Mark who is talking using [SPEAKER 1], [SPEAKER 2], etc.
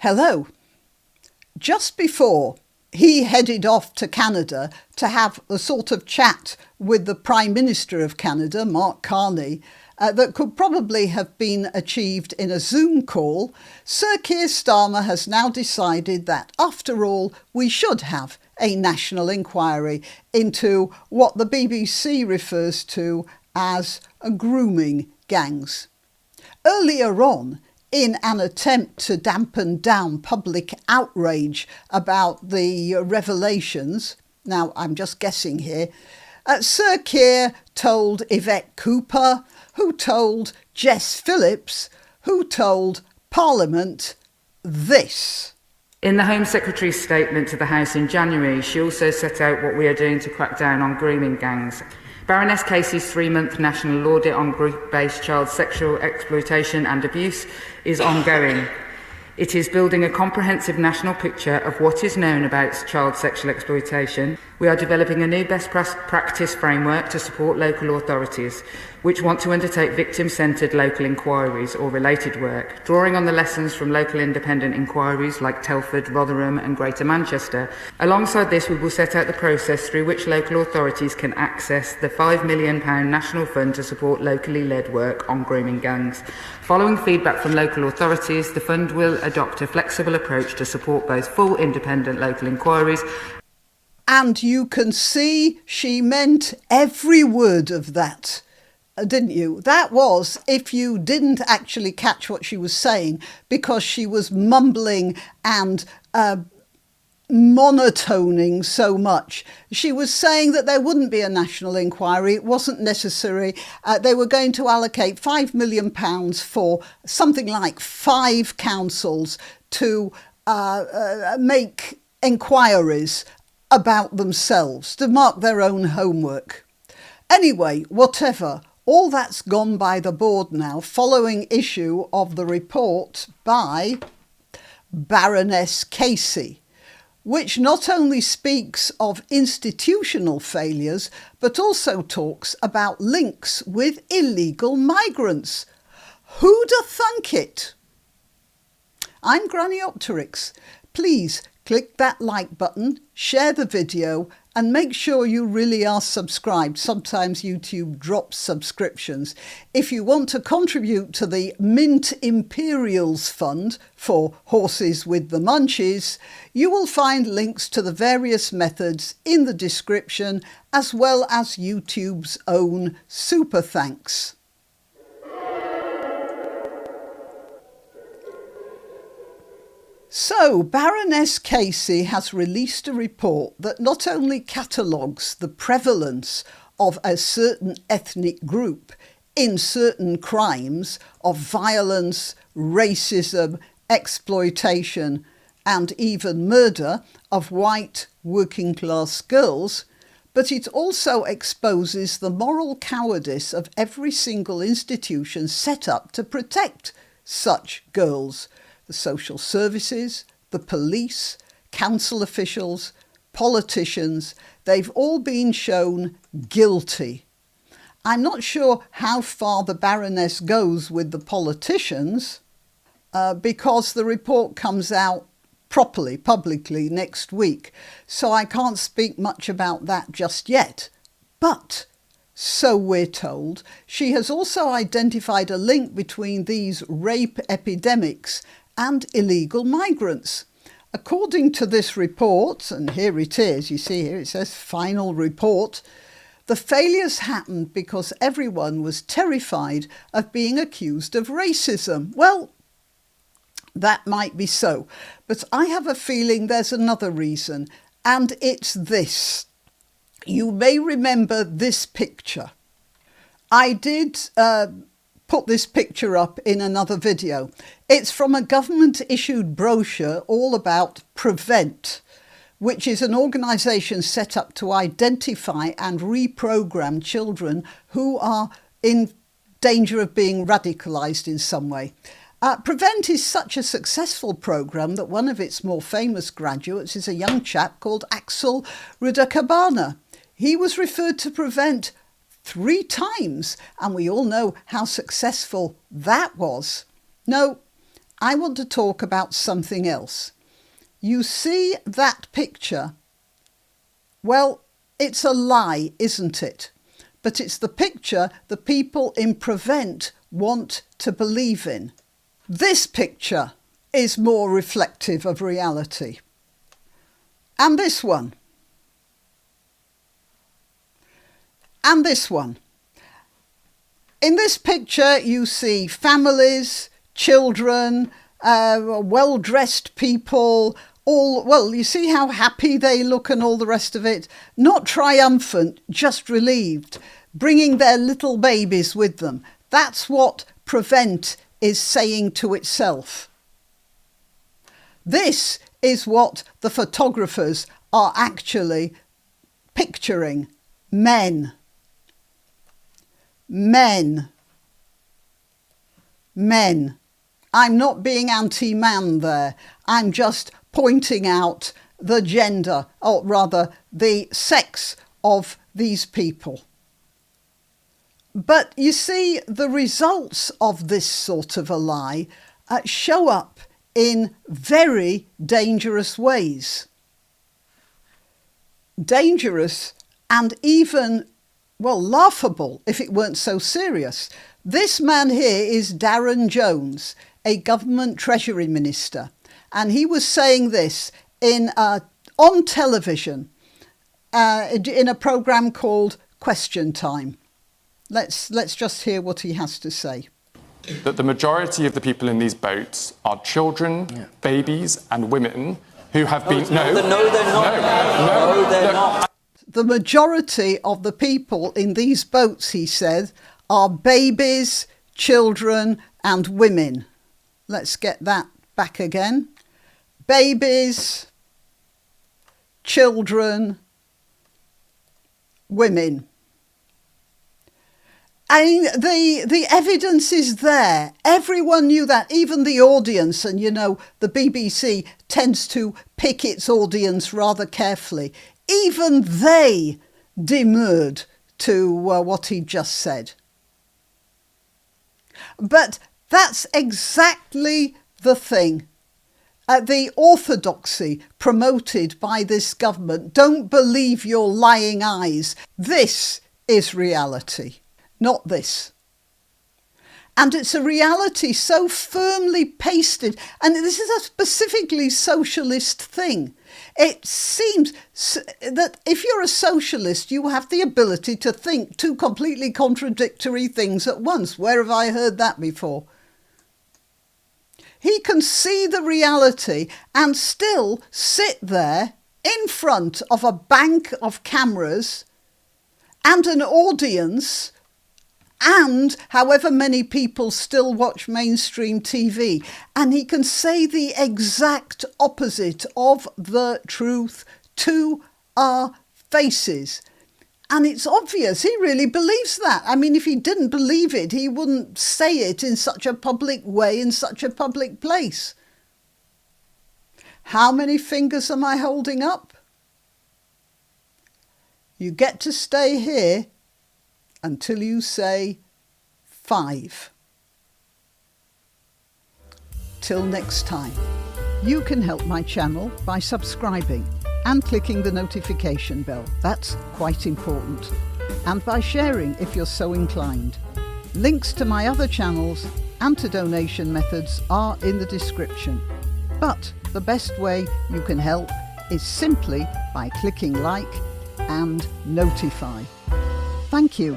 [SPEAKER 1] Hello. Just before he headed off to Canada to have a sort of chat with the Prime Minister of Canada, Mark Carney, that could probably have been achieved in a Zoom call, Sir Keir Starmer has now decided that, after all, we should have a national inquiry into what the BBC refers to as grooming gangs. Earlier on, in an attempt to dampen down public outrage about the revelations, now I'm just guessing here, Sir Keir told Yvette Cooper, who told Jess Phillips, who told Parliament this.
[SPEAKER 2] In the Home Secretary's statement to the House in January, she also set out what we are doing to crack down on grooming gangs. Baroness Casey's 3-month national audit on group-based child sexual exploitation and abuse is ongoing. It is building a comprehensive national picture of what is known about child sexual exploitation. We are developing a new best practice framework to support local authorities, which want to undertake victim-centred local inquiries or related work, drawing on the lessons from local independent inquiries like Telford, Rotherham and Greater Manchester. Alongside this, we will set out the process through which local authorities can access the £5 million national fund to support locally led work on grooming gangs. Following feedback from local authorities, the fund will adopt a flexible approach to support both full independent local inquiries.
[SPEAKER 1] And you can see she meant every word of that, didn't you? That was, if you didn't actually catch what she was saying, because she was mumbling and monotoning so much. She was saying that there wouldn't be a national inquiry, it wasn't necessary. They were going to allocate £5 million for something like 5 councils to make inquiries about themselves, to mark their own homework. Anyway, whatever, all that's gone by the board now, following issue of the report by Baroness Casey, which not only speaks of institutional failures, but also talks about links with illegal migrants. Who'd have thunk it? I'm Granniopteryx. Please click that like button, share the video, and make sure you really are subscribed. Sometimes YouTube drops subscriptions. If you want to contribute to the Mint Imperials Fund for horses with the munchies, you will find links to the various methods in the description, as well as YouTube's own super thanks. So, Baroness Casey has released a report that not only catalogues the prevalence of a certain ethnic group in certain crimes of violence, racism, exploitation, and even murder of white working-class girls, but it also exposes the moral cowardice of every single institution set up to protect such girls. The social services, the police, council officials, politicians, they've all been shown guilty. I'm not sure how far the Baroness goes with the politicians, because the report comes out properly, publicly next week, so I can't speak much about that just yet. But, so we're told, she has also identified a link between these rape epidemics and illegal migrants. According to this report, and here it is, you see here it says final report, the failures happened because everyone was terrified of being accused of racism. Well, that might be so, but I have a feeling there's another reason, and it's this. You may remember this picture. I did put this picture up in another video. It's from a government-issued brochure all about Prevent, which is an organisation set up to identify and reprogram children who are in danger of being radicalised in some way. Prevent is such a successful programme that one of its more famous graduates is a young chap called Axel Rudakabana. He was referred to Prevent 3 times, and we all know how successful that was. No, I want to talk about something else. You see that picture? Well, it's a lie, isn't it? But it's the picture the people in Prevent want to believe in. This picture is more reflective of reality. And this one. And this one. In this picture, you see families, children, well-dressed people, you see how happy they look and all the rest of it. Not triumphant, just relieved, bringing their little babies with them. That's what Prevent is saying to itself. This is what the photographers are actually picturing. Men. Men. Men. I'm not being anti-man there. I'm just pointing out the gender, or rather the sex of these people. But you see, the results of this sort of a lie show up in very dangerous ways. Dangerous and even, laughable if it weren't so serious. This man here is Darren Jones, a government treasury minister, and he was saying this on television in a programme called Question Time. Let's just hear what he has to say.
[SPEAKER 3] That the majority of the people in these boats are children, babies and women who have been...
[SPEAKER 4] No, they're not.
[SPEAKER 1] The majority of the people in these boats, he said, are babies, children and women. Let's get that back again. Babies, children, women. And the evidence is there. Everyone knew that, even the audience. And, the BBC tends to pick its audience rather carefully. Even they demurred to what he just said. But that's exactly the thing. The orthodoxy promoted by this government. Don't believe your lying eyes. This is reality. Not this. And it's a reality so firmly pasted, and this is a specifically socialist thing. It seems that if you're a socialist, you have the ability to think two completely contradictory things at once. Where have I heard that before? He can see the reality and still sit there in front of a bank of cameras and an audience, and however many people still watch mainstream TV, and he can say the exact opposite of the truth to our faces. And it's obvious he really believes that. I mean, if he didn't believe it, he wouldn't say it in such a public way, in such a public place. How many fingers am I holding up? You get to stay here until you say 5. Till next time. You can help my channel by subscribing and clicking the notification bell. That's quite important. And by sharing if you're so inclined. Links to my other channels and to donation methods are in the description. But the best way you can help is simply by clicking like and notify. Thank you.